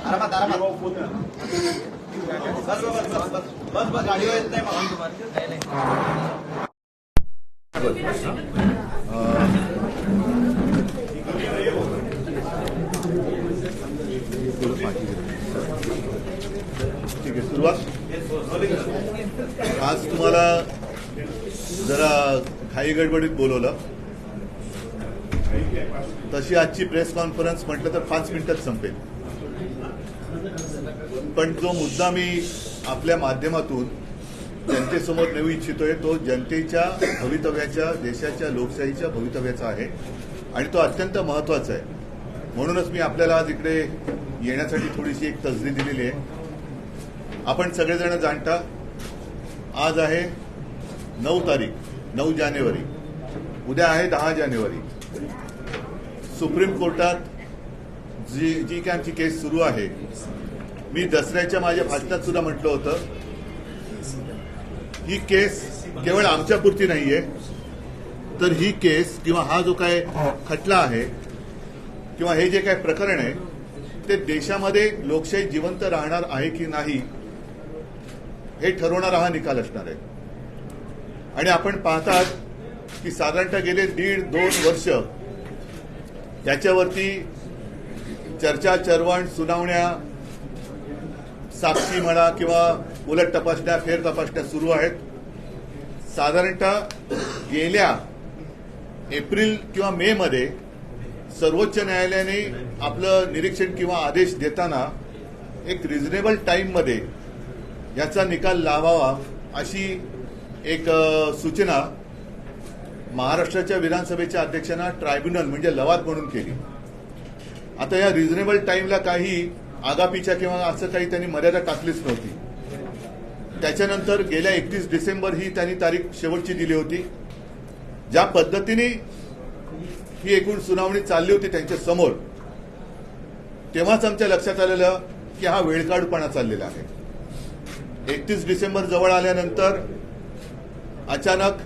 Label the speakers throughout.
Speaker 1: आरामात आरामात बस बस बस बस बस बस गाडीवर येत नाही
Speaker 2: ठीक आहे, सुरुवात. आज तुम्हाला जरा घाई गडबडीत बोलवलं. तशी आजची प्रेस कॉन्फरन्स म्हटलं तर 5 मिनिटात संपेल. पण जो मुद्दा मी आपल्या माध्यमातून जनतेसमोर नेऊ इच्छितोय तो जनतेच्या भवितव्याच्या, देशाच्या लोकशाहीच्या भवितव्याचा आहे आणि तो अत्यंत महत्वाचा आहे. म्हणूनच मी आपल्याला आज इकडे येण्यासाठी थोडीशी एक तसदी दिलेली आहे. आपण सगळेजण जाणता, आज आहे 9 तारीख, 9 जानेवारी. उद्या आहे 10 जानेवारी. सुप्रीम कोर्टात जी काय आमची केस सुरू आहे, मी दसऱ्याच्या माझ्या भाषणात सुद्धा म्हटलं होतं, ही केस केवळ आमच्यापुरती नाहीये, तर ही केस किंवा हा जो काय खटला आहे किंवा हे जे काय प्रकरण आहे ते देशामध्ये लोकशाही जिवंत राहणार आहे की नाही हे ठरवणारा हा निकाल असणार आहे. आणि आपण पाहतात की साधारणतः गेले 1.5-2 वर्ष त्याच्यावरती चर्चा, चरवण, सुनावण्या, साक्षी म्हणा किंवा उलट तपासण्या, फेर तपासण्या सुरू आहेत. साधारणतः गेल्या एप्रिल किंवा मे मध्ये सर्वोच्च न्यायालयाने आपलं निरीक्षण किंवा आदेश देताना एक रिझनेबल टाइम मध्ये याचा निकाल लावावा अशी एक सूचना महाराष्ट्राच्या विधानसभेच्या अध्यक्षांना ट्रायब्युनल म्हणजे लवाद म्हणून केली. आता या रिझनेबल टाइमला काही आगापीच्या किंवा असं काही त्यांनी मर्यादा टाकलीच नव्हती. त्याच्यानंतर गेल्या 31 डिसेंबर ही त्यांनी तारीख शेवटची दिली होती. ज्या पद्धतीने ही एकूण सुनावणी चालली होती त्यांच्या समोर, तेव्हाच आमच्या लक्षात आलेलं की हा वेळकाढूपणा चाललेला आहे. 31 डिसेंबर जवळ आल्यानंतर अचानक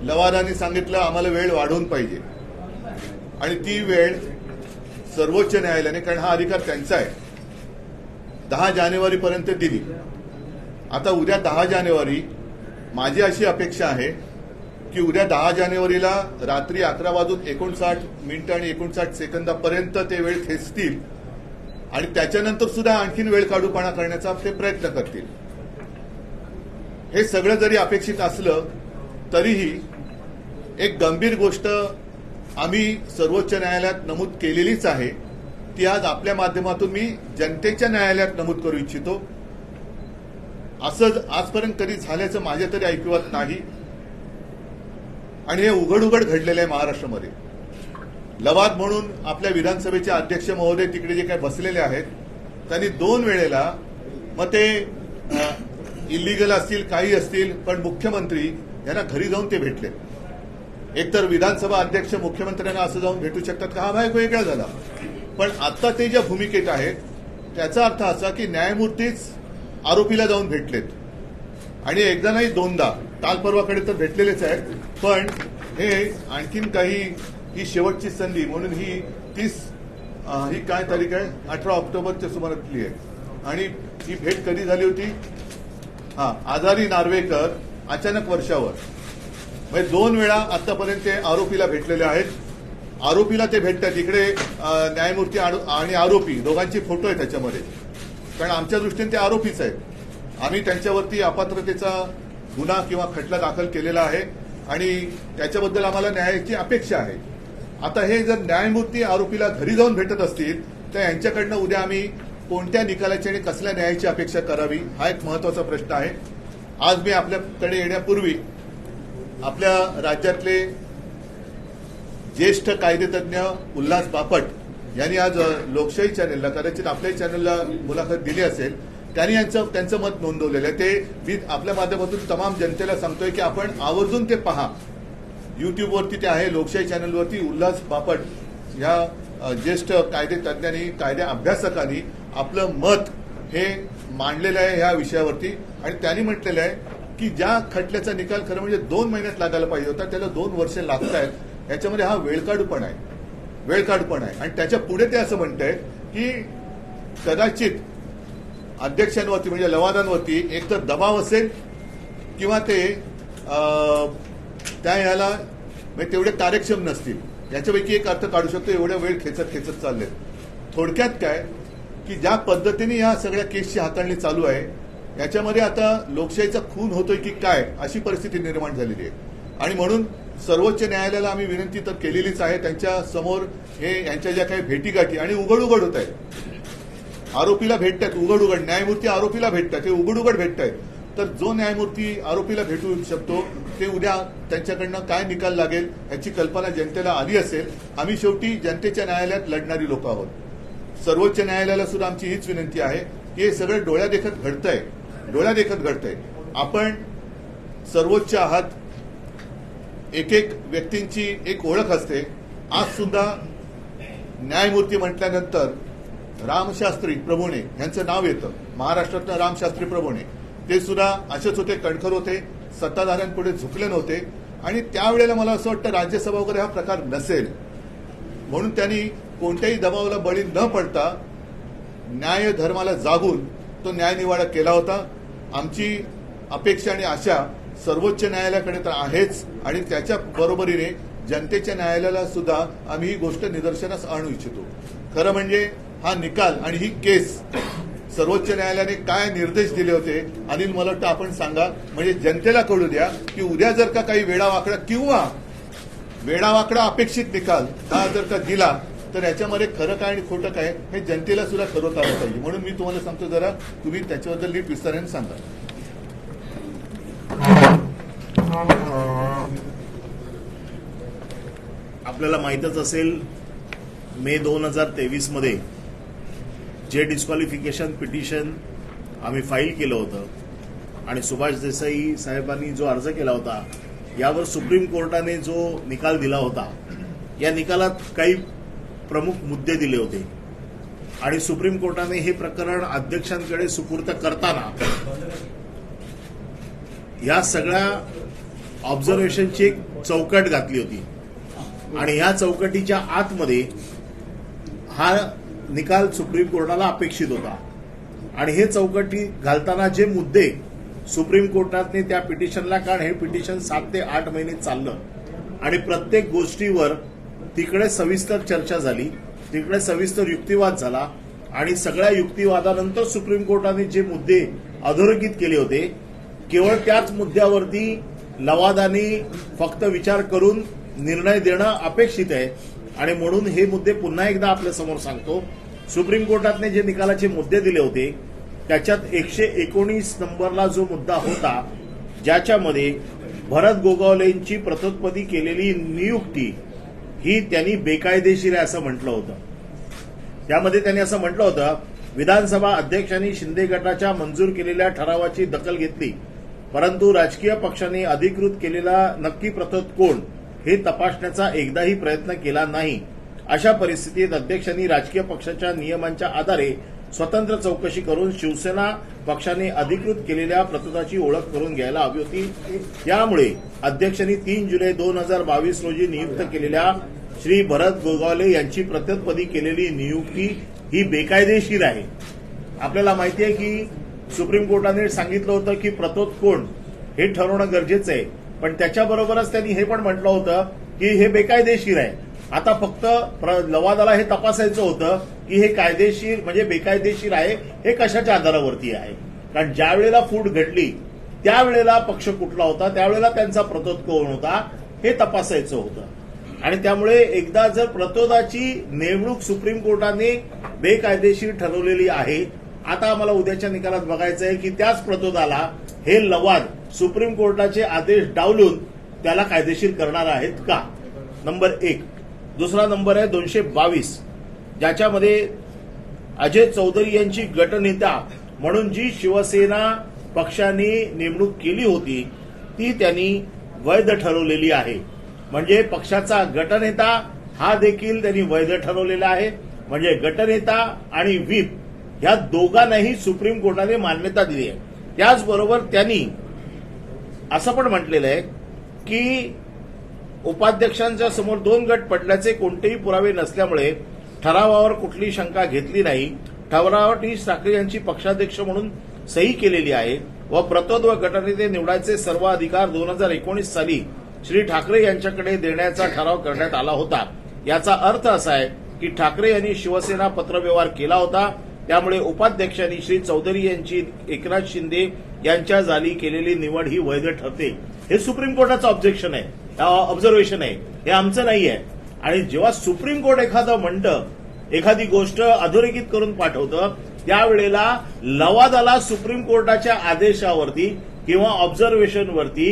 Speaker 2: लवादाने सांगितलं आम्हाला वेळ वाढवून पाहिजे आणि ती वेळ सर्वोच्च न्यायालयाने, कारण हा अधिकार त्यांचा आहे, 10 जानेवारीपर्यंत दिली. आता उद्या 10 जानेवारी, माझी अशी अपेक्षा आहे की उद्या 10 जानेवारीला रात्री 11:59 आणि 59 सेकंदापर्यंत ते वेळ खेचतील आणि त्याच्यानंतर सुद्धा आणखीन वेळ काढूपणा करण्याचा ते प्रयत्न करतील. हे सगळं जरी अपेक्षित असलं तरीही एक गंभीर गोष्ट आम्ही सर्वोच्च न्यायालयात नमूद केलेलीच आहे. ती आज आपल्या माध्यमातून मी जनतेच्या न्यायालयात नमूद करू इच्छितो. असं आजपर्यंत कधी झाल्याचं माझ्या तरी ऐकिवात नाही आणि हे उघड घडलेलं आहे महाराष्ट्रामध्ये. लवाद म्हणून आपल्या विधानसभेचे अध्यक्ष महोदय तिकडे जे काही बसलेले आहेत त्यांनी 2 वेळेला, मग ते इलिगल असतील काही असतील, पण मुख्यमंत्री यांना घरी जाऊन ते भेटले. एकतर विधानसभा अध्यक्ष मुख्यमंत्र्यांना असं जाऊन भेटू शकतात का, हा भाग वेगळा झाला. पण आता ते ज्या भूमिकेत आहेत त्याचा अर्थ असा की न्यायमूर्तीच आरोपीला जाऊन भेटलेत आणि एकदा नाही 2दा, काल परवाकडे तर भेटलेलेच आहेत. पण हे आणखीन काही, ही शेवटची संधी म्हणून ही 30 ही काय तारीख आहे, 18 ऑक्टोबरच्या सुमारातली आहे. आणि ही भेट कधी झाली होती, आजारी नार्वेकर अचानक वर्षावर, म्हणजे 2 वेळा आतापर्यंत ते आरोपीला भेटलेले आहेत. आरोपीला ते भेटतात इकडे, न्यायमूर्ती आणि आरोपी दोघांचे फोटो आहेत त्याच्यामध्ये, कारण आमच्या दृष्टीने ते आरोपीच आहेत. आम्ही त्यांच्यावरती अपात्रतेचा गुन्हा किंवा खटला दाखल केलेला आहे आणि त्याच्याबद्दल आम्हाला न्यायाची अपेक्षा आहे. आता हे जर न्यायमूर्ती आरोपीला घरी जाऊन भेटत असतील तर यांच्याकडनं उद्या आम्ही कोणत्या निकालाची आणि कसल्या न्यायाची अपेक्षा करावी हा एक महत्वाचा प्रश्न आहे. आज मी आपल्याकडे येण्यापूर्वी आपल्या राज्यातले ज्येष्ठ कायदेतज्ञ उल्हास बापट यांनी आज लोकशाही चॅनेलला, कदाचित आपल्याही चॅनेलला मुलाखत दिली असेल, त्यांनी त्यांचं मत नोंदवलेलं आहे. ते मी आपल्या माध्यमातून तमाम जनतेला सांगतोय की आपण आवर्जून ते पहा. युट्यूबवरती ते आहे, लोकशाही चॅनलवरती उल्हास बापट या ज्येष्ठ कायदेतज्ञांनी, कायद्या अभ्यासकांनी आपलं मत हे मांडलेलं आहे ह्या विषयावरती. आणि त्यांनी म्हटलेलं आहे की ज्या खटल्याचा निकाल खरं म्हणजे 2 महिन्यात लागायला पाहिजे होता त्याला 2 वर्ष लागत आहेत. याच्यामध्ये हा वेळकाढूपणा आहे. वेळकाढपण आहे. आणि त्याच्या पुढे ते असं म्हणत आहेत की कदाचित अध्यक्षांवरती म्हणजे लवादांवरती एकतर दबाव असेल किंवा ते त्या ह्याला म्हणजे तेवढे कार्यक्षम नसतील. याच्यापैकी एक अर्थ काढू शकतो. एवढ्या वेळ खेचत चाललेत. थोडक्यात काय की ज्या पद्धतीने या सगळ्या केसची हाताळणी चालू आहे याच्यामध्ये आता लोकशाहीचा खून होतोय की काय अशी परिस्थिती निर्माण झालेली आहे. आणि म्हणून सर्वोच्च न्यायालयाला आम्ही विनंती तर केलेलीच आहे. त्यांच्या समोर हे यांच्या ज्या काही भेटीगाठी आणि उघड होत आहेत. आरोपीला भेटतात उघड न्यायमूर्ती आरोपीला भेटतात हे उघड भेटत आहेत. तर जो न्यायमूर्ती आरोपीला भेटू शकतो ते उद्या त्यांच्याकडनं काय निकाल लागेल याची कल्पना जनतेला आली असेल. आम्ही शेवटी जनतेच्या न्यायालयात लढणारी लोक आहोत. सर्वोच्च न्यायालयाला सुद्धा आमची हीच विनंती आहे की हे सगळं डोळ्यादेखत घडतंय. आपण सर्वोच्च आहात. एक व्यक्तींची एक ओळख असते. आज सुद्धा न्यायमूर्ती म्हटल्यानंतर रामशास्त्री प्रभुणे यांचं नाव येतं. महाराष्ट्रातनं रामशास्त्री प्रभुणे ते सुद्धा असेच होते, कणखर होते, सत्ताधाऱ्यांपुढे झुकले नव्हते. आणि त्यावेळेला मला असं वाटतं राज्यसभा वगैरे हा प्रकार नसेल म्हणून त्यांनी कोणत्याही दबावाला बळी न पडता न्याय धर्माला जागून तो न्यायनिवाडा केला होता. आमची अपेक्षा आणि आशा सर्वोच्च न्यायालयाकडे तर आहेच आणि त्याच्या बरोबरीने जनतेच्या न्यायालयाला सुद्धा आम्ही ही गोष्ट निदर्शनास आणू इच्छितो. खरं म्हणजे हा निकाल आणि ही केस सर्वोच्च न्यायालयाने काय निर्देश दिले होते अनिल मला वाटतं आपण सांगा. म्हणजे जनतेला कळू द्या की उद्या जर का काही वेडावाकडा अपेक्षित निकाल हा जर का दिला तर याच्यामध्ये खरं काय आणि खोटं काय हे जनतेला सुद्धा ठरवता आलं पाहिजे. म्हणून मी तुम्हाला सांगतो जरा तुम्ही त्याच्याबद्दल नीट विस्ताराने सांगा.
Speaker 3: आपल्याला माहीतच असेल मे 2023 मध्ये जे डिस्क्वालिफिकेशन पिटिशन आम्ही फाईल केलं होतं आणि सुभाष देसाई साहेबांनी जो अर्ज केला होता यावर सुप्रीम कोर्टाने जो निकाल दिला होता या निकालात काही प्रमुख मुद्दे दिले होते आणि सुप्रीम कोर्टाने हे प्रकरण अध्यक्षांकडे सुपूर्द करताना या सगळ्या ऑब्झर्वेशनची एक चौकट घातली होती आणि या चौकटीच्या आतमध्ये हा निकाल सुप्रीम कोर्टाला अपेक्षित होता. आणि हे चौकटी घालताना जे मुद्दे सुप्रीम कोर्टाने त्या पिटिशनला, कारण हे पिटिशन 7 ते 8 महिने चाललं आणि प्रत्येक गोष्टीवर तिकडे सविस्तर चर्चा झाली, तिकडे सविस्तर युक्तिवाद झाला आणि सगळ्या युक्तिवादानंतर सुप्रीम कोर्टाने जे मुद्दे अधोरेखित केले होते केवळ त्याच मुद्द्यावरती लवादानी फक्त विचार करून निर्णय देणं अपेक्षित आहे. आणि म्हणून हे मुद्दे पुन्हा एकदा आपल्या समोर सांगतो. सुप्रीम कोर्टाने जे निकालाचे मुद्दे दिले होते त्याच्यात 119 नंबरला जो मुद्दा होता ज्याच्यामध्ये भरत गोगावलेंची प्रतोत्पत्ती केलेली नियुक्ती ही त्यांनी बेकायदेशीर आहे असं म्हटलं होतं. त्यामध्ये त्यांनी असं म्हटलं होतं, विधानसभा अध्यक्षांनी शिंदे गटाच्या मंजूर केलेल्या ठरावाची दखल घेतली परंतु राजकीय पक्षांनी अधिकृत केलेला नक्की प्रतोद कोण हे तपासण्याचा एकदाही प्रयत्न केला नाही. अशा परिस्थितीत अध्यक्षांनी राजकीय पक्षाच्या नियमांच्या आधारे स्वतंत्र चौकशी करून शिवसेना पक्षाने अधिकृत केलेल्या प्रतोदाची ओळख करून घ्यायला हवी होती. यामुळे अध्यक्षांनी 3 जुलै 2022 रोजी नियुक्त केलेल्या श्री भरत गोगावले यांची प्रतोदपदी केलेली नियुक्ती ही बेकायदेशीर आहे. आपल्याला माहिती आहे की सुप्रीम कोर्टाने सांगितलं होतं की प्रतोद कोण हे ठरवणं गरजेचं आहे, पण त्याच्याबरोबरच त्यांनी हे पण म्हटलं होतं की हे बेकायदेशीर आहे. आता फक्त लवादाला हे तपासायचं होतं की हे कायदेशीर म्हणजे बेकायदेशीर आहे हे कशाच्या आधारावरती आहे. कारण ज्या वेळेला फूट घडली त्यावेळेला पक्ष कुठला होता, त्यावेळेला त्यांचा प्रतोद कोण होता हे तपासायचं होतं. आणि त्यामुळे एकदा जर प्रतोदाची नेमणूक सुप्रीम कोर्टाने बेकायदेशीर ठरवलेली आहे, आता आम्हाला उद्याच्या निकालात बघायचं आहे की त्याच प्रतोदाला हे लवाद सुप्रीम कोर्टाचे आदेश डावलून त्याला कायदेशीर करणार आहेत का. नंबर 1. दुसरा नंबर आहे 222 ज्याच्यामध्ये अजय चौधरी यांची गटनेता म्हणून जी शिवसेना पक्षाने नेमणूक केली होती ती त्यांनी वैध ठरवलेली आहे. म्हणजे पक्षाचा गटनेता हा देखील त्यांनी वैध ठरवलेला आहे. म्हणजे गटनेता आणि व्हीप ह्या दोघांनाही सुप्रीम कोर्टाने मान्यता दिली आहे. त्याचबरोबर त्यांनी असं पण म्हटलेलं आहे की उपाध्यक्षांच्या समोर 2 गट पडल्याचे कोणतेही पुरावे नसल्यामुळे ठरावावर कुठलीही शंका घेतली नाही. ठरावावर ठाकरे यांची पक्षाध्यक्ष म्हणून सही केलेली आहे व प्रतोद व गटनेते निवडायचे सर्व अधिकार 2019 साली श्री ठाकरे यांच्याकडे देण्याचा ठराव करण्यात आला होता. याचा अर्थ असा आहे की ठाकरे यांनी शिवसेना पत्रव्यवहार केला होता. त्यामुळे उपाध्यक्षांनी श्री चौधरी यांची एकनाथ शिंदे यांच्या जाली केलेली निवड ही वैध ठरते. हे सुप्रीम कोर्टाचं ऑब्जेक्शन आहे, ऑब्झर्वेशन आहे, हे आमचं नाही आहे. आणि जेव्हा सुप्रीम कोर्ट एखादं म्हणतं, एखादी गोष्ट अधोरेखित करून पाठवतं, त्यावेळेला लवादाला सुप्रीम कोर्टाच्या आदेशावरती किंवा ऑब्झर्वेशनवरती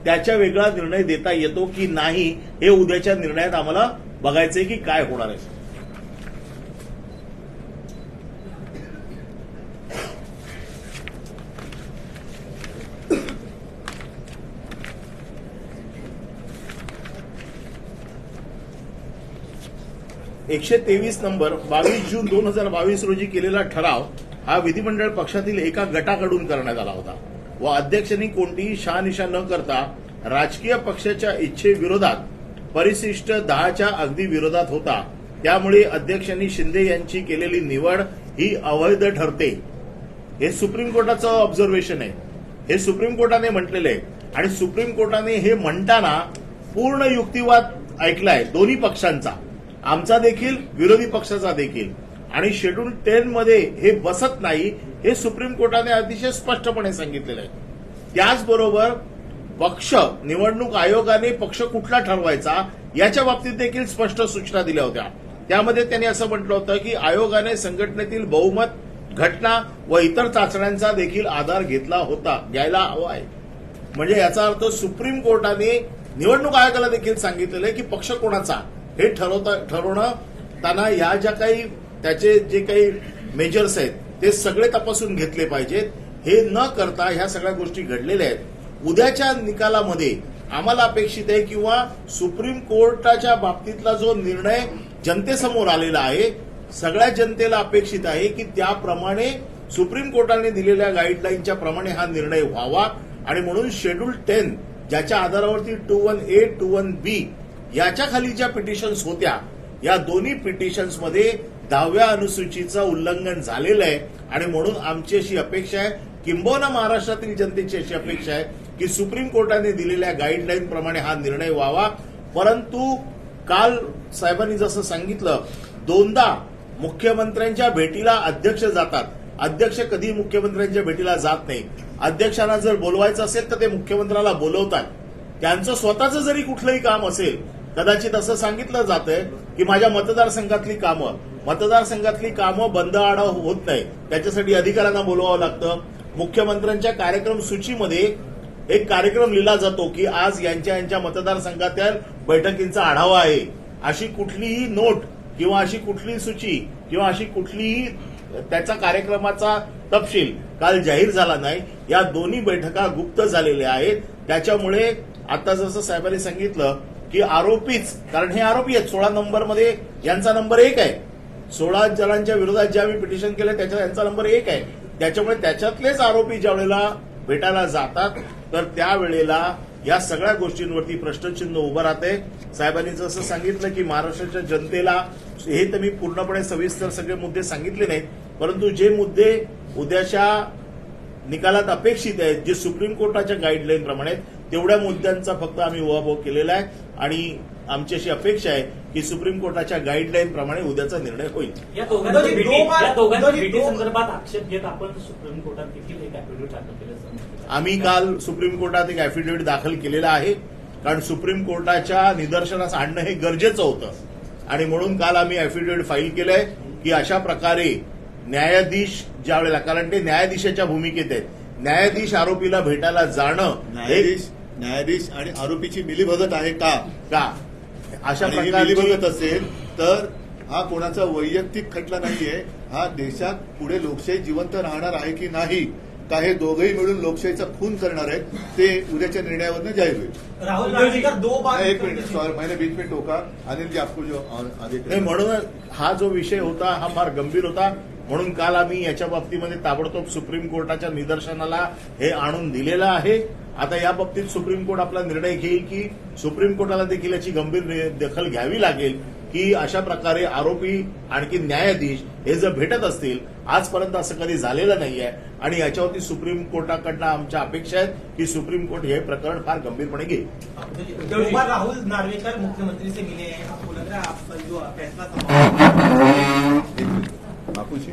Speaker 3: त्याच्या वेगळा निर्णय देता येतो की नाही हे उद्याच्या निर्णयात आम्हाला बघायचंय की काय होणार आहे. ...123 नंबर 22 जून 2022 रोजी केलेला ठराव हा विधिमंडळ पक्षातील एका गटाकडून करण्यात आला होता व अध्यक्षांनी कोणतीही शहानिशा न करता राजकीय पक्षाच्या इच्छेविरोधात परिशिष्ट 10च्या अगदी विरोधात होता. त्यामुळे अध्यक्षांनी शिंदे यांची केलेली निवड ही अवैध ठरते. हे सुप्रीम कोर्टाचं ऑब्झर्वेशन आहे, हे सुप्रीम कोर्टाने म्हटलेलं आहे. आणि सुप्रीम कोर्टाने हे म्हणताना पूर्ण युक्तिवाद ऐकलाय दोन्ही पक्षांचा, आमचा देखील विरोधी पक्षाचा देखील. आणि शेड्यूल 10 मध्ये हे बसत नाही हे सुप्रीम कोर्टाने अतिशय स्पष्टपणे सांगितलेलं आहे. त्याचबरोबर पक्ष निवडणूक आयोगाने पक्ष कुठला ठरवायचा याच्या बाबतीत देखील स्पष्ट सूचना दिल्या होत्या. त्यामध्ये त्यांनी असं म्हटलं होतं की आयोगाने संघटनेतील बहुमत, घटना व इतर चाचण्यांचा देखील आधार घ्यायला हवा आहे. म्हणजे याचा अर्थ सुप्रीम कोर्टाने निवडणूक आयोगाला देखील सांगितलेलं आहे की पक्ष कोणाचा हे ठरवताना या ज्या काही त्याचे जे काही मेजर्स आहेत ते सगळे तपासून घेतले पाहिजेत. हे न करता ह्या सगळ्या गोष्टी घडलेल्या आहेत. उद्याच्या निकालामध्ये आम्हाला अपेक्षित आहे किंवा सुप्रीम कोर्टाच्या बाबतीतला जो निर्णय जनतेसमोर आलेला आहे, सगळ्या जनतेला अपेक्षित आहे की त्याप्रमाणे सुप्रीम कोर्टाने दिलेल्या गाईडलाईनच्या प्रमाणे हा निर्णय व्हावा. आणि म्हणून शेड्यूल 10 ज्याच्या आधारावरती 21A 21B याच्या खाली ज्या पिटिशन्स होत्या, या दोन्ही पिटिशन्समध्ये 10व्या अनुसूचीचं उल्लंघन झालेलं आहे. आणि म्हणून आमची अशी अपेक्षा आहे, किंबहुना महाराष्ट्रातील जनतेची अशी अपेक्षा आहे की सुप्रीम कोर्टाने दिलेल्या गाईडलाईन प्रमाणे हा निर्णय व्हावा. परंतु काल साहेबांनी जसं सांगितलं, 2दा मुख्यमंत्र्यांच्या भेटीला अध्यक्ष जातात. अध्यक्ष कधी मुख्यमंत्र्यांच्या भेटीला जात नाही. अध्यक्षांना जर बोलवायचं असेल तर ते मुख्यमंत्र्याला बोलवतात. त्यांचं स्वतःचं जरी कुठलंही काम असेल, कदाचित असं सांगितलं जातंय की माझ्या मतदारसंघातली कामं बंद आडाव होत नाही, त्याच्यासाठी अधिकाऱ्यांना बोलवावं लागतं. मुख्यमंत्र्यांच्या कार्यक्रम सूचीमध्ये एक कार्यक्रम लिहिला जातो की आज यांच्या मतदारसंघातील बैठकींचा आढावा आहे. अशी कुठलीही नोट किंवा अशी कुठलीही सूची किंवा अशी कुठलीही त्याचा कार्यक्रमाचा तपशील काल जाहीर झाला नाही. या दोन्ही बैठका गुप्त झालेल्या आहेत. त्याच्यामुळे आता जसं साहेबांनी सांगितलं की आरोपीच, कारण हे आरोपी आहेत, 16 नंबरमध्ये यांचा नंबर 1 आहे. 16 जणांच्या विरोधात जे आम्ही पिटिशन केलं त्याच्यात यांचा नंबर 1 आहे. त्याच्यामुळे त्याच्यातलेच आरोपी ज्या वेळेला भेटायला जातात तर त्यावेळेला या सगळ्या गोष्टींवरती प्रश्नचिन्ह उभं राहते. साहेबांनी जसं सांगितलं की महाराष्ट्राच्या जनतेला, हे तर मी पूर्णपणे सविस्तर सगळे मुद्दे सांगितले नाहीत, परंतु जे मुद्दे उद्याच्या निकालात अपेक्षित आहेत, जे सुप्रीम कोर्टाच्या गाईडलाईन प्रमाणे, तेवढ्या मुद्द्यांचा फक्त आम्ही उहापोह केलेला आहे. आणि आमची अशी अपेक्षा आहे की सुप्रीम कोर्टाच्या गाईडलाईन प्रमाणे उद्याचा निर्णय होईल.
Speaker 4: या दोघांची भेटी संदर्भात आक्षेप घेत आपण सुप्रीम कोर्टात देखील एक ऍफिडेव्हिट दाखल केलं.
Speaker 3: आम्ही काल सुप्रीम कोर्टात एक ऍफिडेव्हिट दाखल केलेला आहे, कारण सुप्रीम कोर्टाच्या निदर्शनास आणणं हे गरजेचं होतं. आणि म्हणून काल आम्ही ऍफिडेव्हिट फाईल केलंय की अशा प्रकारे न्यायाधीश ज्या वेळेला, कारण ते न्यायाधीशाच्या भूमिकेत आहेत, न्यायाधीश आरोपीला भेटायला जाणं,
Speaker 2: न्यायाधीश आणि आरोपीची मिलीभगत आहे का
Speaker 3: अशा
Speaker 2: प्रकारची मिलीभगत असेल तर हा कोणाचा वैयक्तिक खटला नाहीये. हा देशात पुढे लोकशाही जिवंत राहणार आहे की नाही, का हे दोघंही मिळून लोकशाहीचा खून करणार आहेत, ते उद्याच्या निर्णयावरनं जाहीर होईल.
Speaker 1: राहुल गांधी का 2 बार,
Speaker 2: एक मिनिट, सॉरी मैंने बीच में टोका. अनिल जी आपको जो आगे
Speaker 3: म्हणून हा जो विषय होता हा फार गंभीर होता. म्हणून काल आम्ही याच्या बाबतीमध्ये ताबडतोब सुप्रीम कोर्टाच्या निदर्शनाला हे आणून दिलेलं आहे. आता या बाबतीत सुप्रीम कोर्ट आपला निर्णय घेईल की सुप्रीम कोर्टाला देखील याची गंभीर दखल घ्यावी लागेल की अशा प्रकारे आरोपी आणखी न्यायाधीश हे जर भेटत असतील, आजपर्यंत असं कधी झालेलं नाहीये आणि याच्यावरती सुप्रीम कोर्टाकडनं आमच्या अपेक्षा आहेत की सुप्रीम कोर्ट हे प्रकरण फार गंभीरपणे घेईल.
Speaker 5: दो बार राहुल नार्वेकर मुख्यमंत्री से मिले हैं, आपको लग रहा है आप जो फैसला संभव
Speaker 2: बापू जी,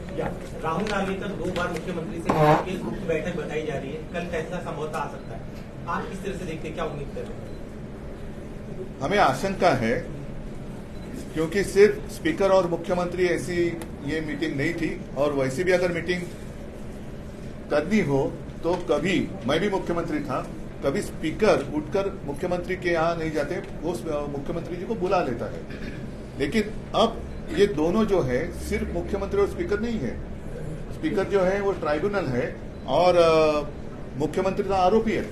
Speaker 5: राहुल नार्वेकर 2 बार मुख्यमंत्री से मिले, एक गुप्त बैठक बताई जा रही है, कल फैसला संभवतः आ सकता है. आप किस तरह से देखते हैं, क्या उम्मीद कर रहे हैं?
Speaker 2: हमें आशंका है क्योंकि सिर्फ स्पीकर और मुख्यमंत्री ऐसी ये मीटिंग नहीं थी, और वैसे भी अगर मीटिंग करनी हो तो कभी, मैं भी मुख्यमंत्री था, कभी स्पीकर उठकर मुख्यमंत्री के यहाँ नहीं जाते, वो मुख्यमंत्री जी को बुला लेता है. लेकिन अब ये दोनों जो है सिर्फ मुख्यमंत्री और स्पीकर नहीं है. स्पीकर जो है वो ट्राइब्यूनल है और मुख्यमंत्री का आरोपी है.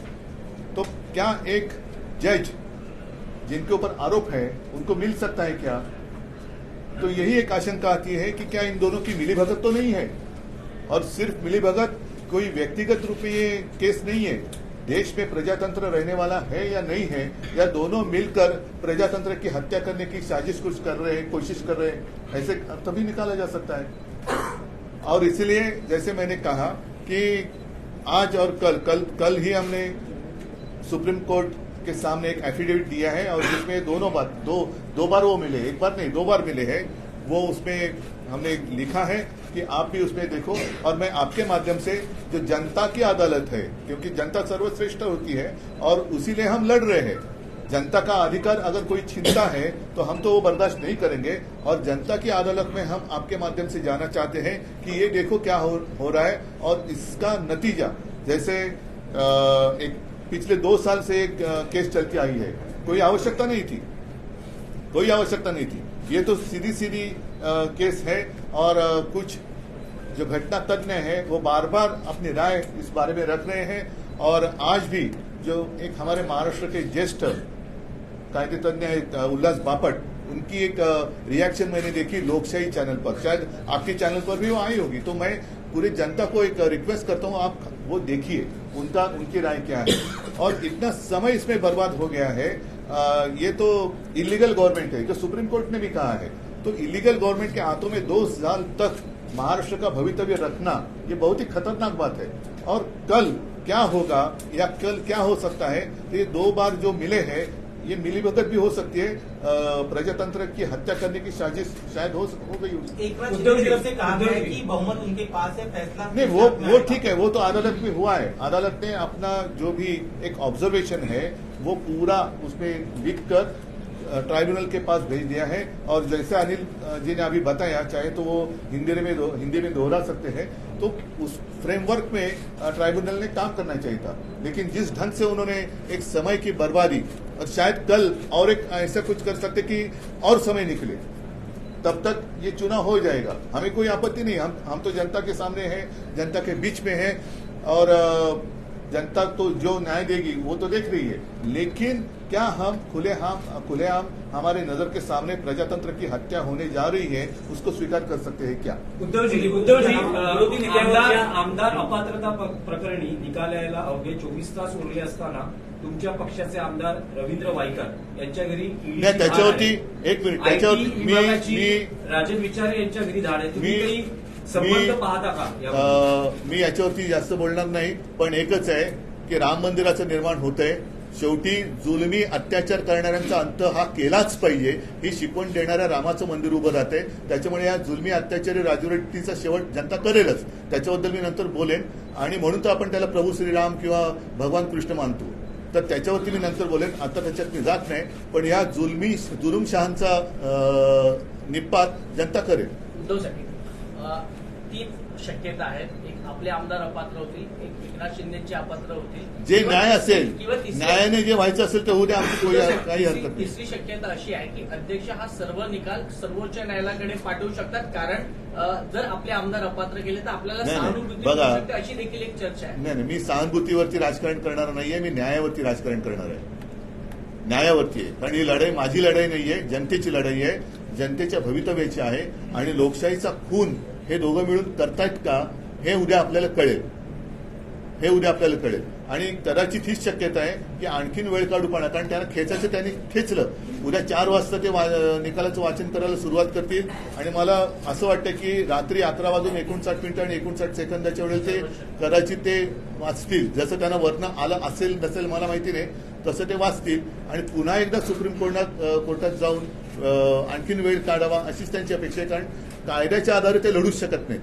Speaker 2: तो क्या एक जज जिनके ऊपर आरोप है उनको मिल सकता है क्या? तो यही एक आशंका आती है कि क्या इन दोनों की मिलीभगत तो नहीं है. और सिर्फ मिलीभगत, कोई व्यक्तिगत रूप में ये केस नहीं है. देश में प्रजातंत्र रहने वाला है या नहीं है, या दोनों मिलकर प्रजातंत्र की हत्या करने की साजिश कुछ कर रहे हैं, कोशिश कर रहे हैं, ऐसे तभी निकाला जा सकता है. और इसलिए जैसे मैंने कहा कि आज और कल ही हमने सुप्रीम कोर्ट के सामने एक एफिडेविट दिया है, और जिसमें दो बार वो मिले, एक बार नहीं 2 बार मिले हैं. वो उसमें हमने लिखा है कि आप भी उसमें देखो, और मैं आपके माध्यम से जो जनता की अदालत है, क्योंकि जनता सर्वश्रेष्ठ होती है और उसीलिए हम लड़ रहे हैं. जनता का अधिकार अगर कोई छीनता है तो हम तो वो बर्दाश्त नहीं करेंगे, और जनता की अदालत में हम आपके माध्यम से जाना चाहते हैं कि ये देखो क्या हो रहा है, और इसका नतीजा, जैसे एक पिछले 2 साल से एक केस चलती आई है, कोई आवश्यकता नहीं थी. ये तो सीधी केस है, और कुछ जो घटना तज्ञ है वो बार बार अपनी राय इस बारे में रख रहे हैं. और आज भी जो एक हमारे महाराष्ट्र के ज्येष्ठ कायदे तज्ञ है उल्लास बापट, उनकी एक रिएक्शन मैंने देखी लोकशाही चैनल पर, शायद आपके चैनल पर भी वो आई होगी. तो मैं पूरी जनता को एक रिक्वेस्ट करता हूँ, आप वो देखिए उनकी राय क्या है. और इतना समय इसमें बर्बाद हो गया है. ये तो इलीगल गवर्नमेंट है, जो सुप्रीम कोर्ट ने भी कहा है. तो इलीगल गवर्नमेंट के हाथों में 2 साल तक महाराष्ट्र का भवितव्य रखना, ये बहुत ही खतरनाक बात है. और कल क्या होगा या कल क्या हो सकता है, तो ये 2 बार जो मिले हैं, ये मिलीभगत भी हो सकती है. प्रजातंत्र की हत्या करने की साजिश शायद हो गई होगी.
Speaker 5: एक बार उद्धव की तरफ से कहा गया है कि बहुमत उनके पास है, फैसला
Speaker 2: नहीं, वो ठीक है, वो तो अदालत में हुआ है. अदालत ने अपना जो भी एक ऑब्जर्वेशन है वो पूरा उसमें लिख कर ट्राइब्यूनल के पास भेज दिया है. और जैसे अनिल जी ने अभी बताया, चाहे तो वो हिंदी में दोहरा सकते हैं, तो उस फ्रेमवर्क में ट्राइब्यूनल ने काम करना चाहिए था. लेकिन जिस ढंग से उन्होंने एक समय की बर्बादी, और शायद कल और एक ऐसा कुछ कर सकते कि और समय निकले, तब तक ये चुनाव हो जाएगा. हमें कोई आपत्ति नहीं, हम तो जनता के सामने हैं, जनता के बीच में हैं, और जनता तो जो न्याय देगी वो तो देख रही है. लेकिन क्या हम खुलेआम हमारे नजर के सामने प्रजातंत्र की हत्या होने जा रही है, उसको स्वीकार कर सकते हैं क्या?
Speaker 6: उद्धव जी आमदार अपात्रता प्रकरणी निकाल यायला अवघे 24 तास उरले असताना तुमच्या पक्षाचे आमदार रवींद्र वायकर यांच्या घरी
Speaker 2: नाही, त्याच्यावरती एक मिनिट, त्याच्यावरती मी
Speaker 6: राजन विचारे यांच्या घरी धाड आहे. तुम्ही काही संबंध पाहता का?
Speaker 2: मी याच्यावरती जास्त बोलणार नाही, पण एकच आहे की राम मंदिराचं निर्माण होतंय. शेवटी जुलमी अत्याचार करणाऱ्यांचा अंत हा केलाच पाहिजे, ही शिकवण देणाऱ्या रामाचं मंदिर उभं राहते. त्याच्यामुळे या जुलमी अत्याचारी राजवटीचा शेवट जनता करेलच. त्याच्याबद्दल मी नंतर बोलेन, आणि म्हणून तर आपण त्याला प्रभू श्रीराम किंवा भगवान कृष्ण मानतो. तर त्याच्यावरती मी नंतर बोलेन, आता त्याच्यात मी जात नाही. पण या जुलूमशहांचा निपात जनता करेल.
Speaker 7: उद्धवसाठी 3 शक्यता आहेत. एक आपले आमदार अपात्र होतील, एक एकनाथ शिंदेचे अपात्र होतील,
Speaker 2: जे न्याय असेल,
Speaker 7: किंवा
Speaker 2: न्यायाने जे व्हायचं असेल ते उद्या आमची काही हरकत नाही.
Speaker 7: तिसरी शक्यता अशी आहे की अध्यक्ष हा सर्व निकाल सर्वोच्च न्यायालयाकडे पाठवू शकतात, कारण जर आपले आमदार अपात्र केले तर आपल्याला सहानुभूती मिळू शकते, अशी देखील एक चर्चा आहे.
Speaker 2: नाही, मी सहानुभूतीवरती राजकारण करणार नाहीये, मी न्यायावरती राजकारण करणार आहे. न्यायावरती आहे, कारण ही लढाई माझी लढाई नाहीये, जनतेची लढाई आहे, जनतेच्या भवितव्याची आहे. आणि लोकशाहीचा खून हे दोघं मिळून करतायत का, हे उद्या आपल्याला कळेल. हे उद्या आपल्याला कळेल. आणि कदाचित हीच शक्यता आहे की आणखीन वेळ काढूपणा, कारण त्यांना खेचायचं त्यांनी खेचलं. उद्या 4 वाजता ते निकालाचं वाचन करायला सुरुवात करतील आणि मला असं वाटतं की रात्री 11:59 आणि 59 सेकंदाच्या वेळेला ते कदाचित ते वाचतील. जसं त्यांना वरनं आलं असेल नसेल मला माहिती नाही, तसं ते वाचतील आणि पुन्हा एकदा सुप्रीम कोर्टात जाऊन आणखीन वेळ काढावा अशीच त्यांची अपेक्षा आहे. कारण कायद्याच्या आधारे ते लढूच शकत नाहीत.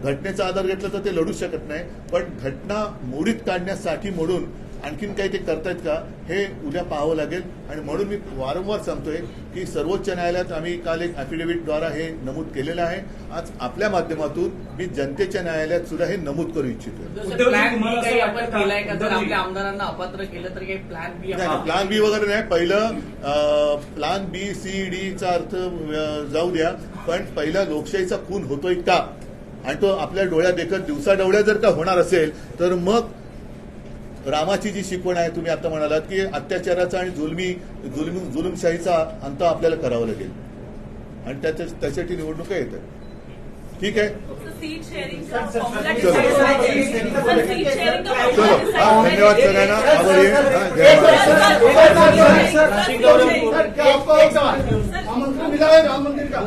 Speaker 2: घटनेचा आधार घेतला तर ते लढू शकत नाही, पण घटना मोडीत काढण्यासाठी म्हणून आणखीन काही ते करतायत का हे उद्या पाहावं लागेल. आणि म्हणून मी वारंवार सांगतोय की सर्वोच्च न्यायालयात आम्ही काल एक ॲफिडेव्हिटद्वारा हे नमूद केलेलं आहे. आज आपल्या माध्यमातून मी जनतेच्या न्यायालयात सुद्धा हे नमूद करू इच्छितोय.
Speaker 7: प्लॅन बी काही आपण केलाय का? जर आपल्या आमदारांना अपात्र केलं तर काही प्लॅन बी?
Speaker 2: प्लॅन बी वगैरे नाही. पहिलं प्लॅन बी सी डीचा अर्थ जाऊ द्या, पण पहिला लोकशाहीचा खून होतोय का आणि तो आपल्या डोळ्यात देखत दिवसाढवळ्या जर का होणार असेल तर मग रामाची जी शिकवण आहे तुम्ही आता म्हणालात की अत्याचाराचा आणि जुलूमशाहीचा अंत आपल्याला करावा लागेल आणि त्यासाठी निवडणुका येतात. ठीक आहे, चलो धन्यवाद सगळ्यांना. आभारी आहे. जय महाराष्ट्र.
Speaker 1: आमंत्रण मिला है राम मंदिर का.